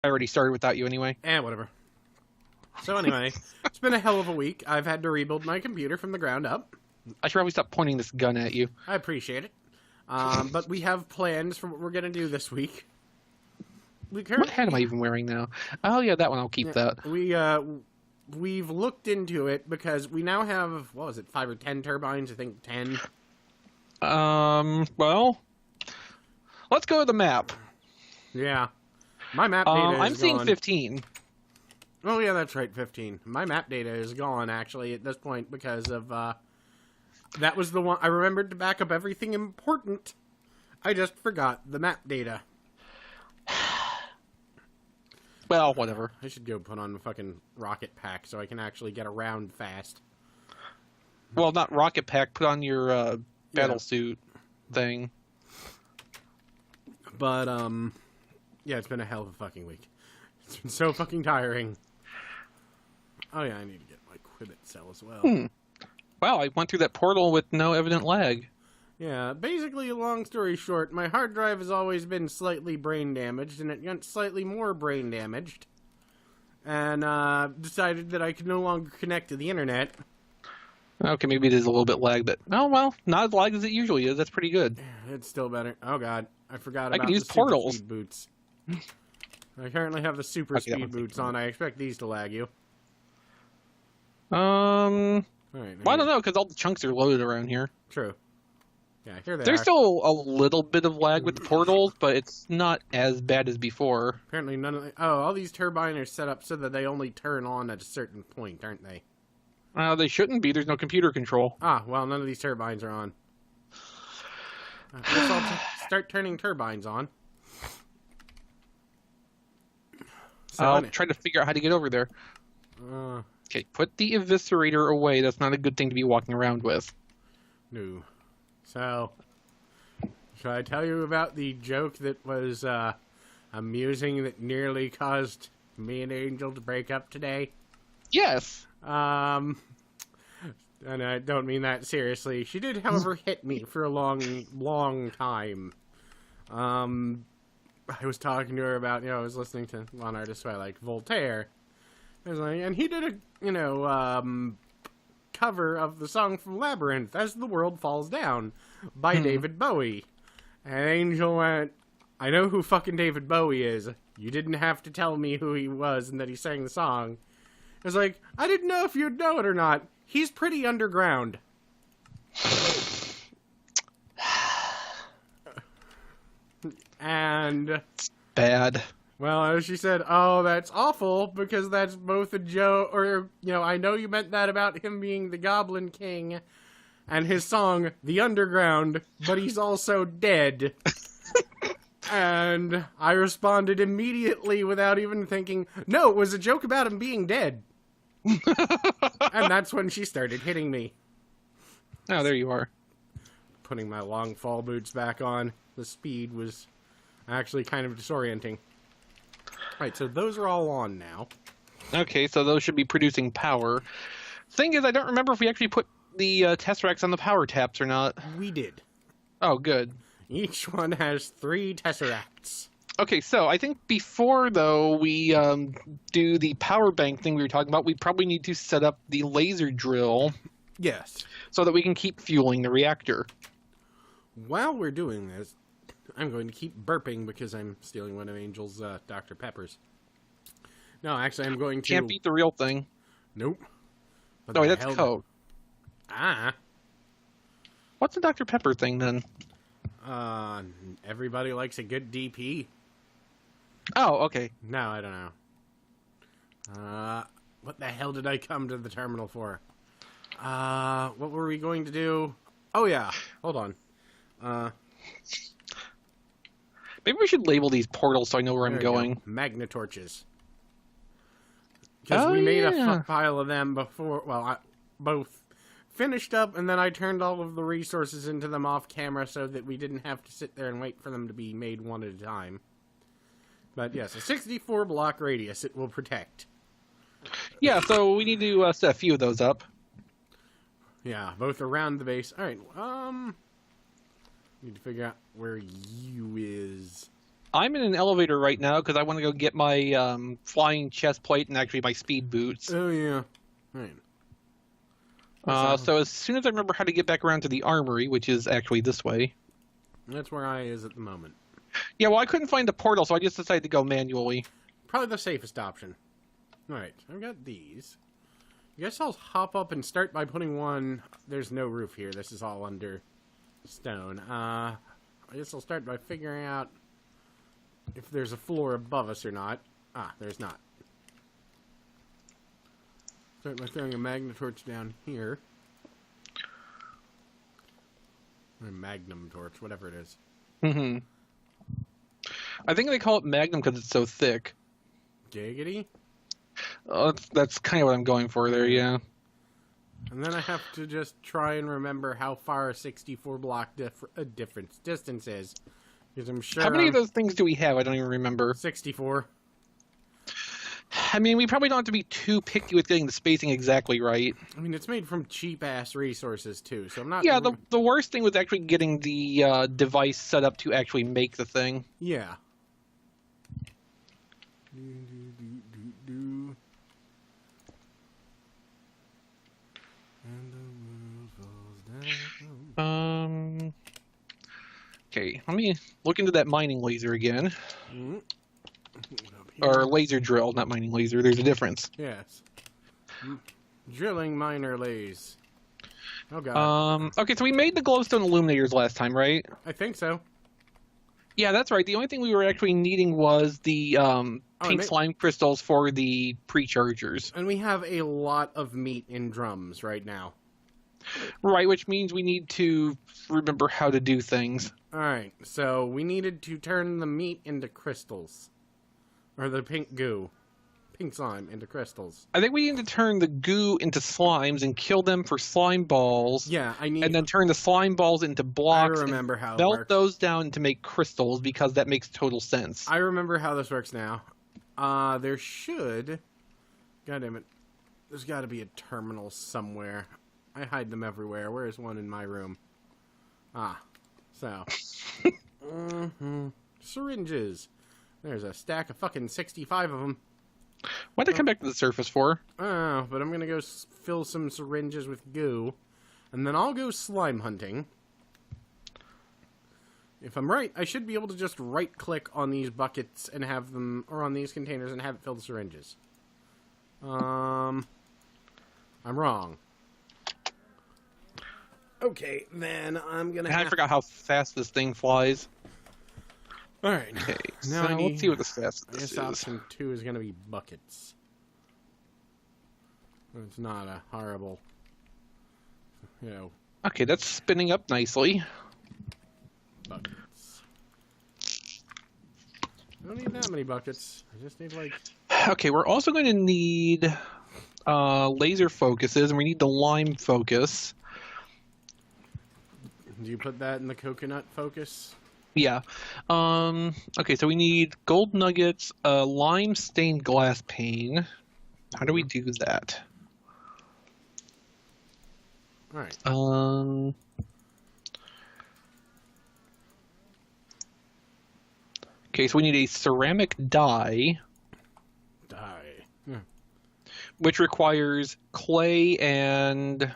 I already started without you anyway. Whatever. So anyway, it's been a hell of a week. I've had to rebuild my computer from the ground up. I should probably stop pointing this gun at you. I appreciate it. But we have plans for what we're going to do this week. What hat am I even wearing now? Oh, yeah, that one. I'll keep that. We've looked into it because we now have, what was it, 5 or 10 turbines? I think 10. Well, let's go to the map. Yeah. My map data is I'm seeing gone. 15. Oh, yeah, that's right, 15. My map data is gone, actually, at this point because of, that was the one I remembered to back up everything important. I just forgot the map data. Well, whatever. I should go put on the fucking rocket pack so I can actually get around fast. Well, not rocket pack. Put on your battle suit thing. But, yeah, it's been a hell of a fucking week. It's been so fucking tiring. Oh, yeah, I need to get my Quibbit cell as well. Wow, I went through that portal with no evident lag. Yeah, basically, long story short, my hard drive has always been slightly brain damaged, and it got slightly more brain damaged. And, decided that I could no longer connect to the internet. Okay, maybe it is a little bit lag, but... Oh, well, not as lag as it usually is. That's pretty good. It's still better. Oh, God. I forgot about I can use the portals. super speed boots. I currently have the super speed boots on. I expect these to lag you. All right, well, I don't know, because all the chunks are loaded around here. True. Yeah, here they There's are. still a little bit of lag with the portals, but it's not as bad as before. Apparently none of the... Oh, all these turbines are set up so that they only turn on at a certain point, aren't they? They shouldn't be. There's no computer control. Ah, well, none of these turbines are on. I guess I'll start turning turbines on. So I'll try to figure out how to get over there. Okay, put the eviscerator away. That's not a good thing to be walking around with. No. So, should I tell you about the joke that was amusing that nearly caused me and Angel to break up today? Yes. And I don't mean that seriously. She did, however, hit me for a long, long time. I was talking to her about, I was listening to one artist who I like, Voltaire. I was like, and he did a, cover of the song from Labyrinth, As the World Falls Down, by David Bowie. And Angel went, I know who fucking David Bowie is. You didn't have to tell me who he was and that he sang the song. I was like, I didn't know if you'd know it or not. He's pretty underground. And... It's bad. Well, as she said, oh, that's awful, because that's both a joke, or, I know you meant that about him being the Goblin King and his song, The Underground, but he's also dead. And I responded immediately without even thinking, no, it was a joke about him being dead. And that's when she started hitting me. Oh, there you are. Putting my long fall boots back on, the speed was actually kind of disorienting. Right, so those are all on now. Okay, so those should be producing power. Thing is, I don't remember if we actually put the Tesseracts on the power taps or not. We did. Oh, good. Each one has 3 Tesseracts. Okay, so I think before, though, we do the power bank thing we were talking about, we probably need to set up the laser drill. Yes. So that we can keep fueling the reactor. While we're doing this, I'm going to keep burping because I'm stealing one of Angel's Dr. Peppers. No, actually, I'm going to... Can't beat the real thing. Nope. But Oh, that's Coke. Ah. What's a Dr. Pepper thing, then? Everybody likes a good DP. Oh, okay. No, I don't know. What the hell did I come to the terminal for? What were we going to do? Oh, yeah. Hold on. Maybe we should label these portals so I know where I'm going. Magnetorches. Because we made a fuck pile of them before, well, I both finished up, and then I turned all of the resources into them off camera so that we didn't have to sit there and wait for them to be made one at a time. But yes, a 64 block radius it will protect. Yeah, so we need to set a few of those up. Yeah, both around the base. Alright, need to figure out where you is. I'm in an elevator right now because I want to go get my flying chest plate and actually my speed boots. Oh, yeah. Right. So as soon as I remember how to get back around to the armory, which is actually this way. That's where I is at the moment. Yeah, well, I couldn't find the portal, so I just decided to go manually. Probably the safest option. Alright, I've got these. I guess I'll hop up and start by putting one... There's no roof here. This is all under stone. I guess I'll start by figuring out if there's a floor above us or not. Ah, there's not. Start by throwing a magnetorch down here. Or a magnum torch, whatever it is. Mm-hmm. I think they call it Magnum because it's so thick. Giggity? That's kind of what I'm going for there, yeah. And then I have to just try and remember how far a 64 block difference distance is. Because I'm sure... How many of those things do we have? I don't even remember. 64. I mean, we probably don't have to be too picky with getting the spacing exactly right. I mean, it's made from cheap-ass resources, too, so I'm not... Yeah, the worst thing was actually getting the device set up to actually make the thing. Yeah. And the world falls down. Okay, let me look into that mining laser again. Mm-hmm. Or laser drill, not mining laser. There's a difference. Yes. Drilling miner lays. Oh, God. Okay, so we made the glowstone illuminators last time, right? I think so. Yeah, that's right. The only thing we were actually needing was the pink slime crystals for the pre-chargers. And we have a lot of meat in drums right now. Right, which means we need to remember how to do things. Alright, so we needed to turn the meat into crystals. Or the pink goo. Pink slime into crystals. I think we need to turn the goo into slimes and kill them for slime balls. Yeah, I need... And then turn the slime balls into blocks. I remember how it melt works. those down to make crystals because that makes total sense. I remember how this works now. There should... God damn it. There's got to be a terminal somewhere. I hide them everywhere. Where is one in my room? Ah. So. Syringes. There's a stack of fucking 65 of them. Why'd they come back to the surface for? Oh, but I'm gonna go fill some syringes with goo. And then I'll go slime hunting. If I'm right, I should be able to just right-click on these buckets and have them... Or on these containers and have it fill the syringes. I'm wrong. Okay, then I'm gonna I forgot how fast this thing flies. Alright. Okay, now so let's see what the fastest I guess is. option 2 is gonna be buckets. It's not a horrible... You know... Okay, that's spinning up nicely. Buckets. I don't need that many buckets. I just need, like... Okay, we're also going to need laser focuses, and we need the lime focus. Do you put that in the coconut focus? Yeah. Okay, so we need gold nuggets, lime stained glass pane. How do we do that? Alright. Okay, so we need a ceramic die. Which requires clay and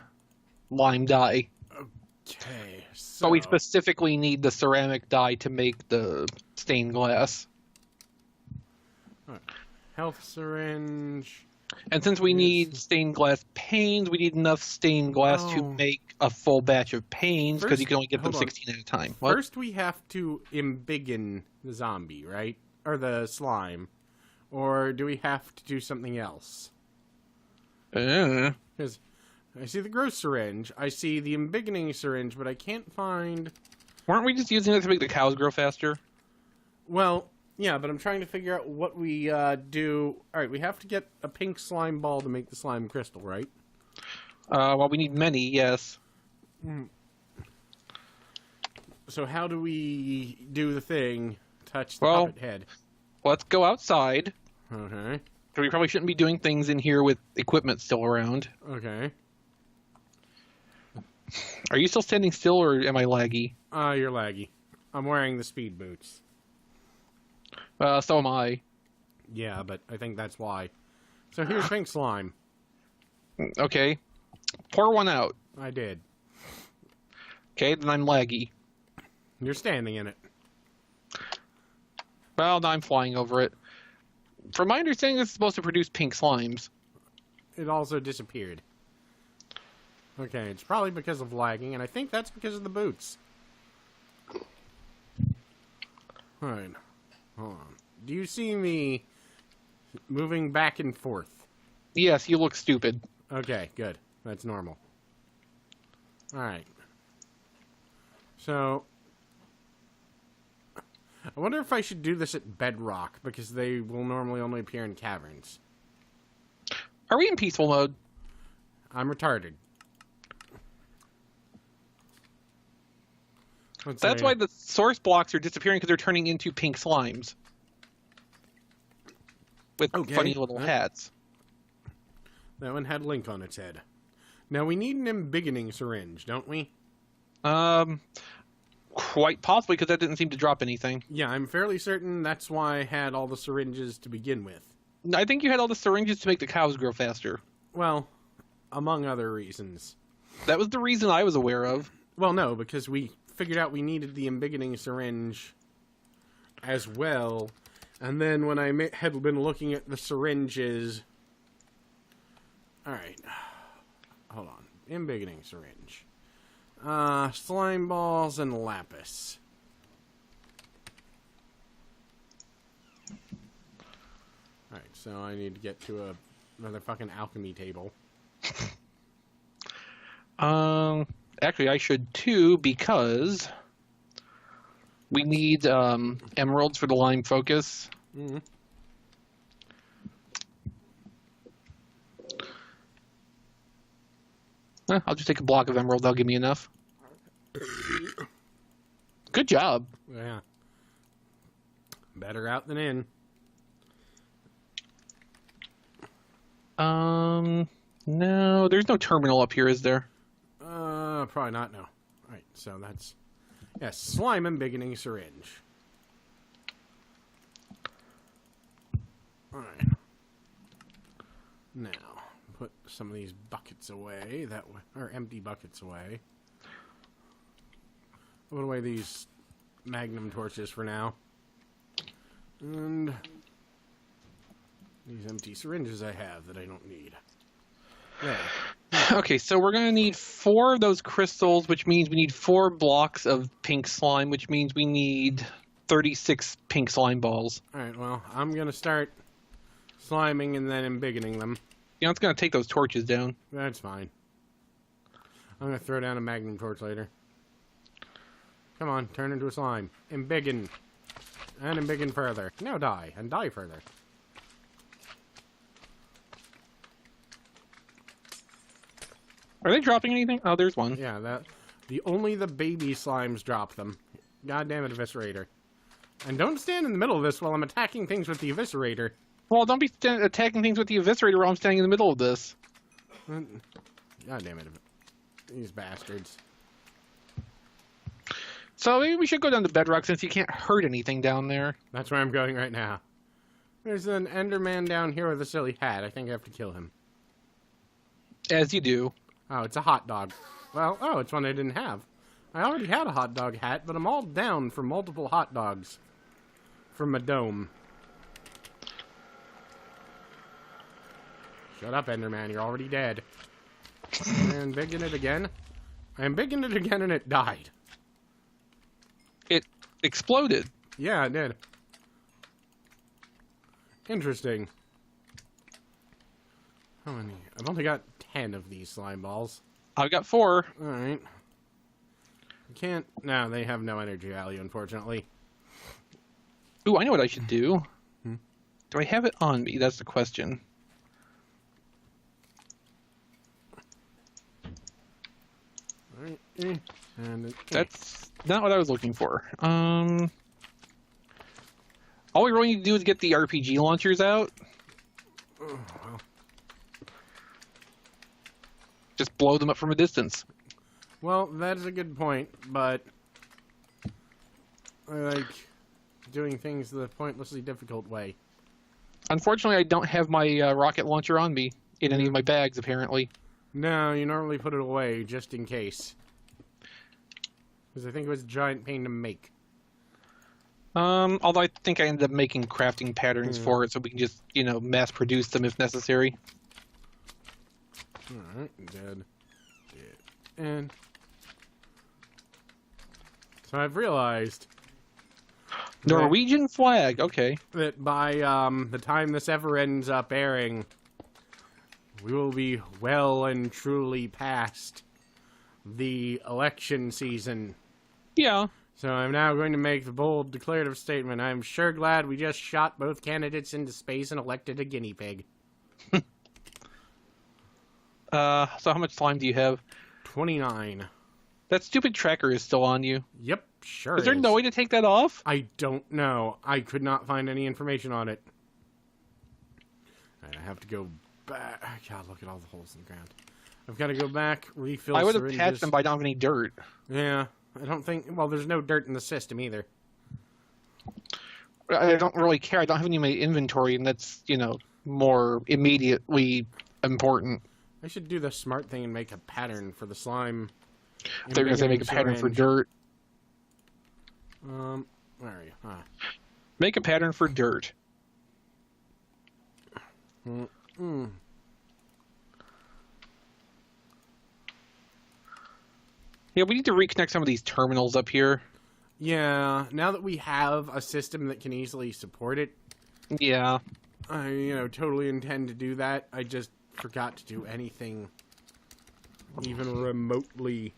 lime dye. Okay, so... But we specifically need the ceramic dye to make the stained glass. Right. Health syringe. And since we need stained glass panes, we need enough stained glass to make a full batch of panes, because you can only get them 16 at a time. What? First we have to embiggen the zombie, right? Or the slime. Or do we have to do something else? Because I see the gross syringe, I see the embiggening syringe, but I can't find... Weren't we just using it to make the cows grow faster? Well, yeah, but I'm trying to figure out what we do... Alright, we have to get a pink slime ball to make the slime crystal, right? Well, we need many, yes. So how do we do the thing? Touch the puppet head. Let's go outside. Okay. So we probably shouldn't be doing things in here with equipment still around. Okay. Are you still standing still, or am I laggy? You're laggy. I'm wearing the speed boots. So am I. Yeah, but I think that's why. So here's pink slime. Okay. Pour one out. I did. Okay, then I'm laggy. You're standing in it. Well, now I'm flying over it. From my understanding, this is supposed to produce pink slimes. It also disappeared. Okay, it's probably because of lagging, and I think that's because of the boots. Alright. Hold on. Do you see me moving back and forth? Yes, you look stupid. Okay, good. That's normal. Alright. So, I wonder if I should do this at bedrock, because they will normally only appear in caverns. Are we in peaceful mode? I'm retarded. That's why the source blocks are disappearing, because they're turning into pink slimes. With funny little hats. That one had Link on its head. Now, we need an embiggening syringe, don't we? Quite possibly, because that didn't seem to drop anything. Yeah, I'm fairly certain that's why I had all the syringes to begin with. I think you had all the syringes to make the cows grow faster. Well, among other reasons. That was the reason I was aware of. Well, no, because we figured out we needed the embiggening syringe as well. And then when I had been looking at the syringes... Alright. Hold on. Embiggening syringe. Slime balls and lapis. Alright, so I need to get to another fucking alchemy table. Actually, I should too, because we need emeralds for the lime focus. Mm-hmm. I'll just take a block of emerald. That'll give me enough. Good job. Yeah. Better out than in. No, there's no terminal up here, is there? Probably not, no. Alright, so that's... Yes, slime embiggening syringe. Alright. Now, put some of these buckets away, that way, or empty buckets away. Put away these magnum torches for now. And these empty syringes I have that I don't need. There. Okay, so we're going to need 4 of those crystals, which means we need 4 blocks of pink slime, which means we need 36 pink slime balls. Alright, well, I'm going to start sliming and then embiggening them. You know, it's going to take those torches down. That's fine. I'm going to throw down a magnum torch later. Come on, turn into a slime. Embiggen. And embiggen further. Now die, and die further. Are they dropping anything? Oh, there's one. Yeah, only the baby slimes drop them. God damn it, Eviscerator. And don't stand in the middle of this while I'm attacking things with the Eviscerator. Well, don't be attacking things with the Eviscerator while I'm standing in the middle of this. God damn it. These bastards. So maybe we should go down to bedrock since you can't hurt anything down there. That's where I'm going right now. There's an Enderman down here with a silly hat. I think I have to kill him. As you do. Oh, it's a hot dog. Well, oh, it's one I didn't have. I already had a hot dog hat, but I'm all down for multiple hot dogs from my dome. Shut up, Enderman. You're already dead. And embiggen it again. I embiggened it again and it died. It exploded. Yeah, it did. Interesting. How many? I've only got 10 of these slime balls. I've got 4. Alright. Can't... No, they have no energy value, unfortunately. Ooh, I know what I should do. Do I have it on me? That's the question. Alright. And That's not what I was looking for. All we really need to do is get the RPG launchers out. Oh, well. Just blow them up from a distance. Well, that is a good point, but... doing things the pointlessly difficult way. Unfortunately, I don't have my rocket launcher on me in any of my bags, apparently. No, you normally put it away just in case. Because I think it was a giant pain to make. Although I think I ended up making crafting patterns for it so we can just, mass produce them if necessary. Alright, dead. And so I've realized Norwegian flag, okay. that by the time this ever ends up airing, we will be well and truly past the election season. Yeah. So I'm now going to make the bold declarative statement. I'm sure glad we just shot both candidates into space and elected a guinea pig. So how much slime do you have? 29. That stupid tracker is still on you. Yep, sure Is there no way to take that off? I don't know. I could not find any information on it. Alright, I have to go back. God, look at all the holes in the ground. I've got to go back, refill I would have syringes. patched them, but I don't have any dirt. Yeah, I don't think... Well, there's no dirt in the system either. I don't really care. I don't have any in my inventory, and that's, more immediately important. I should do the smart thing and make a pattern for the slime. They're going to say make a pattern for dirt. Where are you? Make a pattern for dirt. Yeah, we need to reconnect some of these terminals up here. Yeah, now that we have a system that can easily support it, Yeah. I, totally intend to do that. I just forgot to do anything even remotely.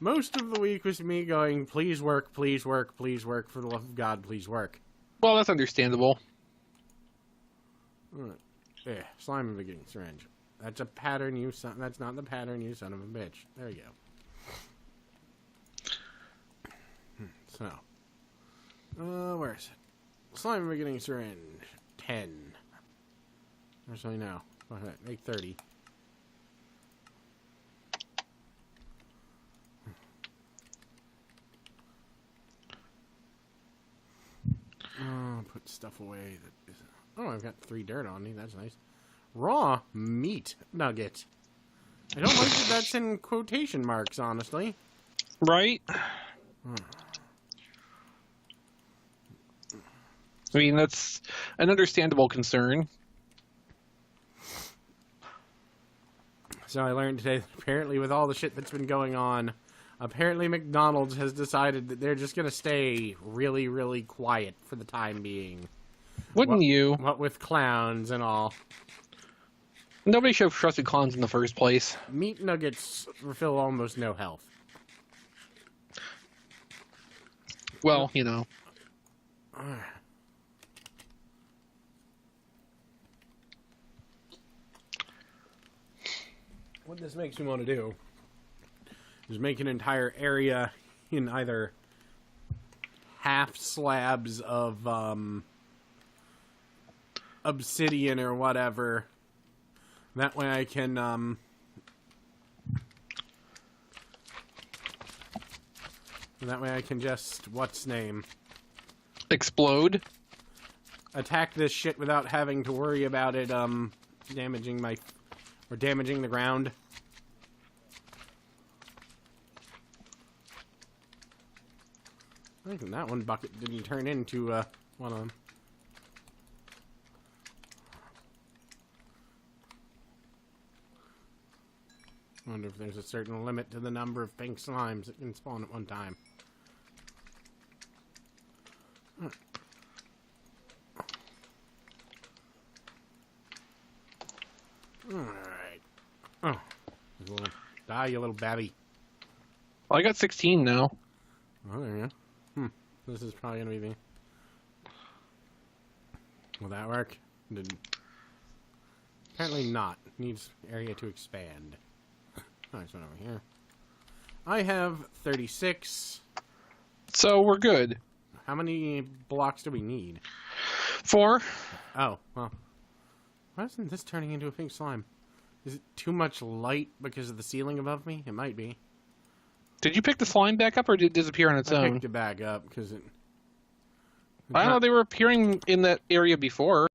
Most of the week was me going, please work, please work, please work, for the love of God, please work. Well, that's understandable. Alright. Yeah, slime and beginning syringe. That's a pattern, you son. That's not the pattern, you son of a bitch. There you go. So. Where is it? Slime and beginning syringe. 10. Actually, no. Make 30. Put stuff away that isn't... Oh, I've got 3 dirt on me. That's nice. Raw meat nugget. I don't like that that's in quotation marks, honestly. Right? I mean, that's an understandable concern. So I learned today that apparently with all the shit that's been going on, apparently McDonald's has decided that they're just going to stay really, really quiet for the time being. Wouldn't you? What with clowns and all. Nobody should have trusted clowns in the first place. Meat nuggets refill almost no health. Well, What this makes me want to do is make an entire area in either half slabs of obsidian or whatever. That way I can just what's name explode. Attack this shit without having to worry about it damaging the ground. I think that one bucket didn't turn into one of them. I wonder if there's a certain limit to the number of pink slimes that can spawn at one time. Alright. Oh. Die, you little babby. Well, I got 16 now. Oh, there you go. This is probably going to be the... Will that work? Didn't. Apparently not. Needs area to expand. Nice one over here. I have 36. So we're good. How many blocks do we need? 4. Oh, well. Why isn't this turning into a pink slime? Is it too much light because of the ceiling above me? It might be. Did you pick the slime back up, or did it disappear on its I own? picked it back up because it... I don't know, they were appearing in that area before.